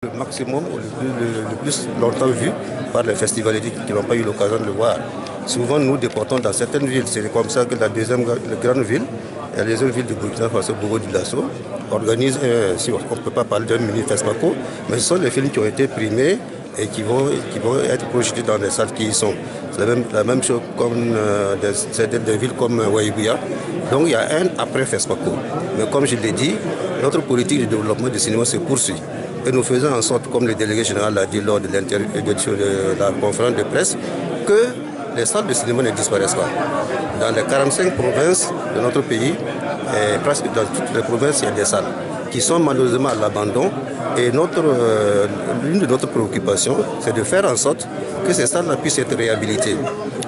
Le maximum, le plus longtemps vu par les festivaliers qui n'ont pas eu l'occasion de le voir. Souvent, nous déportons dans certaines villes. C'est comme ça que la deuxième grande ville, la deuxième ville de Burkina Faso, Bobo-Dioulasso, organise, si on ne peut pas parler d'un mini FESPACO, mais ce sont les films qui ont été primés et qui vont être projetés dans les salles qui y sont. C'est la même chose comme des villes comme Ouaïbouya. Donc il y a un après FESPACO. Mais comme je l'ai dit, notre politique de développement du cinéma se poursuit. Et nous faisons en sorte, comme le délégué général l'a dit lors de la conférence de presse, que les salles de cinéma ne disparaissent pas. Dans les 45 provinces de notre pays, et presque dans toutes les provinces, il y a des salles qui sont malheureusement à l'abandon. Et l'une de nos préoccupations, c'est de faire en sorte que ces salles puissent être réhabilitées.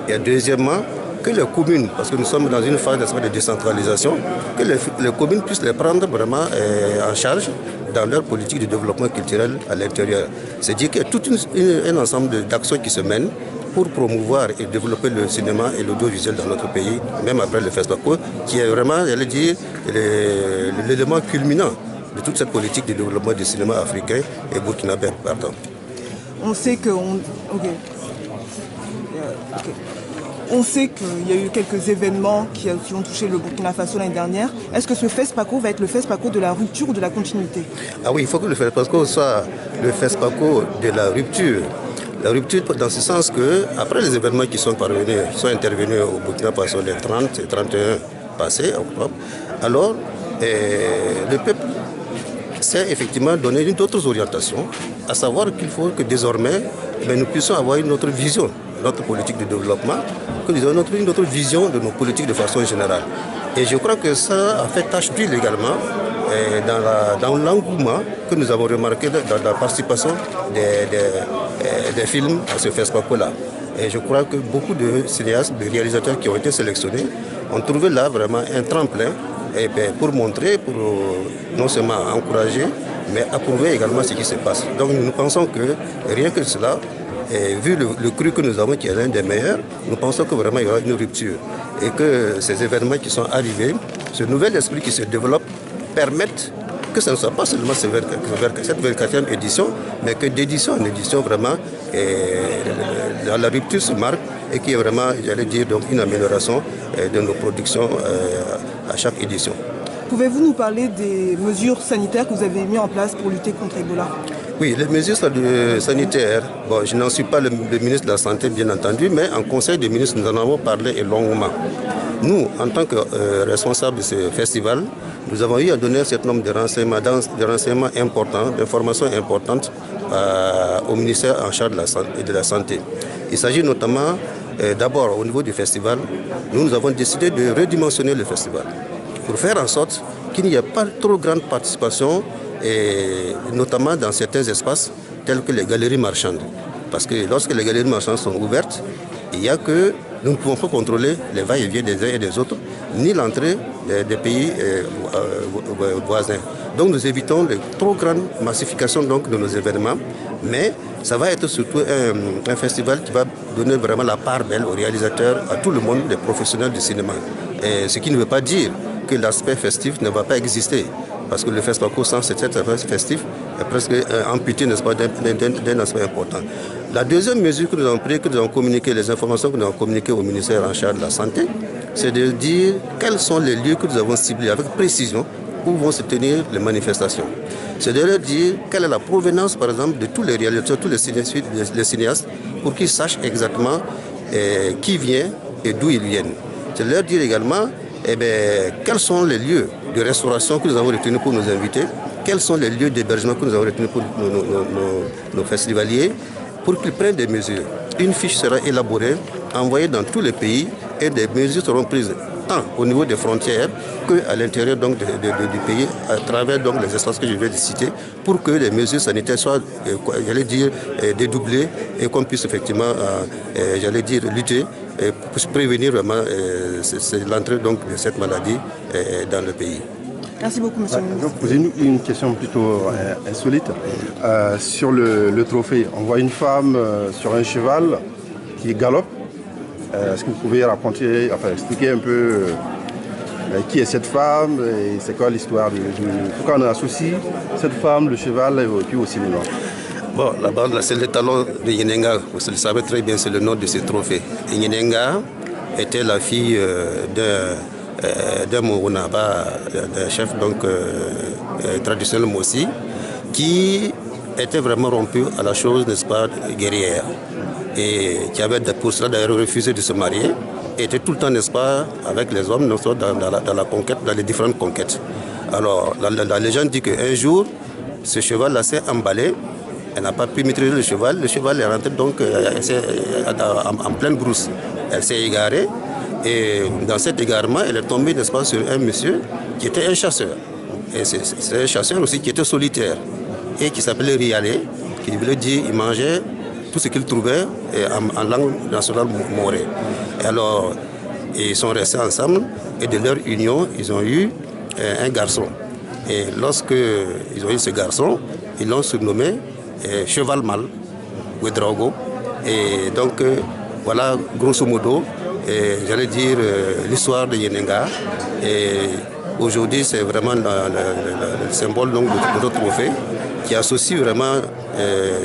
Et deuxièmement, que les communes, parce que nous sommes dans une phase de décentralisation, que les communes puissent les prendre vraiment en charge dans leur politique de développement culturel à l'intérieur. C'est-à-dire qu'il y a tout un ensemble d'actions qui se mènent pour promouvoir et développer le cinéma et l'audiovisuel dans notre pays, même après le FESPACO, qui est vraiment, j'allais dire, l'élément culminant de toute cette politique de développement du cinéma africain et burkinabé. On sait que... On sait qu'il y a eu quelques événements qui ont touché le Burkina Faso l'année dernière. Est-ce que ce FESPACO va être le FESPACO de la rupture ou de la continuité? Ah oui, il faut que le FESPACO soit le FESPACO de la rupture. La rupture dans ce sens que, après les événements qui sont intervenus au Burkina Faso les 30 et 31 passés, octobre, alors le peuple s'est effectivement donné d'autres orientations, à savoir qu'il faut que désormais nous puissions avoir une autre vision, notre politique de développement, que nous avons une autre vision de nos politiques de façon générale. Et je crois que ça a fait tache d'huile également dans l'engouement que nous avons remarqué dans la participation des films à ce FESPACO-là. Et je crois que beaucoup de cinéastes, de réalisateurs qui ont été sélectionnés ont trouvé là vraiment un tremplin pour montrer, pour non seulement encourager, mais approuver également ce qui se passe. Donc nous pensons que rien que cela, et vu le cru que nous avons, qui est l'un des meilleurs, nous pensons que vraiment il y aura une rupture. Et que ces événements qui sont arrivés, ce nouvel esprit qui se développe, permettent que ce ne soit pas seulement cette 24e édition, mais que d'édition en édition, vraiment, la rupture se marque et qu'il y ait vraiment, j'allais dire, donc, une amélioration de nos productions à chaque édition. Pouvez-vous nous parler des mesures sanitaires que vous avez mises en place pour lutter contre Ebola? Oui, les mesures sanitaires, bon, je n'en suis pas le ministre de la Santé, bien entendu, mais en Conseil des ministres, nous en avons parlé et longuement. Nous, en tant que responsables de ce festival, nous avons eu à donner un certain nombre de renseignements importants, d'informations importantes au ministère en charge de la Santé. Il s'agit notamment, d'abord, au niveau du festival, nous avons décidé de redimensionner le festival pour faire en sorte qu'il n'y ait pas trop grande participation, et notamment dans certains espaces tels que les galeries marchandes. Parce que lorsque les galeries marchandes sont ouvertes, il y a que nous ne pouvons pas contrôler les va-et-vient des uns et des autres, ni l'entrée des pays voisins. Donc nous évitons les trop grandes massifications de nos événements, mais ça va être surtout un festival qui va donner vraiment la part belle aux réalisateurs, à tout le monde, les professionnels du cinéma. Et ce qui ne veut pas dire que l'aspect festif ne va pas exister. Parce que le FESPACO, sans cet aspect festif, est presque amputé, n'est-ce pas, d'un aspect important. La deuxième mesure que nous avons prise, que nous avons communiqué, les informations que nous avons communiquées au ministère en charge de la Santé, c'est de dire quels sont les lieux que nous avons ciblés avec précision où vont se tenir les manifestations. C'est de leur dire quelle est la provenance, par exemple, de tous les réalisateurs, tous les cinéastes, pour qu'ils sachent exactement qui vient et d'où ils viennent. C'est de leur dire également quels sont les lieux de restauration que nous avons retenus pour nos invités, quels sont les lieux d'hébergement que nous avons retenus pour nos festivaliers, pour qu'ils prennent des mesures. Une fiche sera élaborée, envoyée dans tous les pays, et des mesures seront prises tant au niveau des frontières qu'à l'intérieur du pays, à travers les espaces que je viens de citer, pour que les mesures sanitaires soient, j'allais dire, dédoublées et qu'on puisse effectivement, j'allais dire, lutter pour prévenir vraiment l'entrée de cette maladie dans le pays. Merci beaucoup, monsieur le ministre. Je vais poser une question plutôt insolite. Sur le trophée, on voit une femme sur un cheval qui galope. Est-ce que vous pouvez raconter, expliquer un peu Qui est cette femme et c'est quoi l'histoire pourquoi on associe cette femme, le cheval et puis au cinéma? Bon, la bande, c'est le talon de Yenenga. Vous le savez très bien, c'est le nom de ce trophée. Et Yenenga était la fille d'un Mourunaba, d'un chef traditionnel Mossi, qui était vraiment rompu à la chose, n'est-ce pas, guerrière. Et qui avait pour cela d'ailleurs refusé de se marier. Et était tout le temps, n'est-ce pas, avec les hommes, n'est-ce pas, dans la conquête, dans les différentes conquêtes. Alors, la légende dit qu'un jour, ce cheval-là s'est emballé. Elle n'a pas pu maîtriser le cheval. Le cheval est rentré donc en pleine brousse. Elle s'est égarée. Et dans cet égarement, elle est tombée, n'est-ce pas, sur un monsieur qui était un chasseur. Et c'est un chasseur aussi qui était solitaire. Et qui s'appelait Rialé, qui voulait dire qu'il mangeait tout ce qu'il trouvait en langue nationale morée. Et alors, ils sont restés ensemble. Et de leur union, ils ont eu un garçon. Et lorsqu'ils ont eu ce garçon, ils l'ont surnommé Cheval Mâle, Ouedraogo. Et donc, voilà, grosso modo, j'allais dire l'histoire de Yenenga. Et aujourd'hui, c'est vraiment le symbole donc, de notre trophée qui associe vraiment,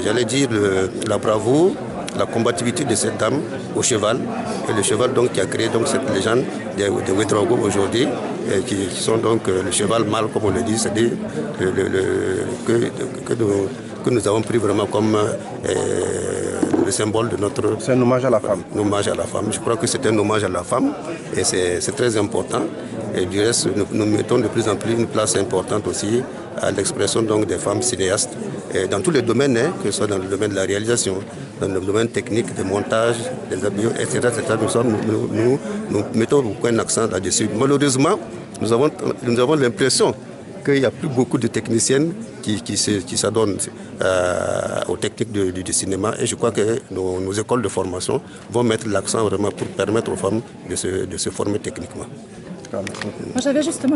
j'allais dire, la bravoure, la combativité de cette dame au cheval. Et le cheval donc, qui a créé donc, cette légende de Ouedraogo aujourd'hui, qui sont donc le cheval mâle, comme on le dit, c'est-à-dire que nous avons pris vraiment comme le symbole de notre... C'est un hommage à la femme. Un hommage à la femme. Je crois que c'est un hommage à la femme et c'est très important. Et du reste, nous mettons de plus en plus une place importante aussi à l'expression donc des femmes cinéastes et dans tous les domaines, que ce soit dans le domaine de la réalisation, dans le domaine technique, des montages, des avions, etc. Nous mettons beaucoup un accent là-dessus. Malheureusement, nous avons l'impression qu'il n'y a plus beaucoup de techniciennes qui s'adonnent aux techniques du cinéma. Et je crois que nos écoles de formation vont mettre l'accent vraiment pour permettre aux femmes de se former techniquement. Moi, j'avais justement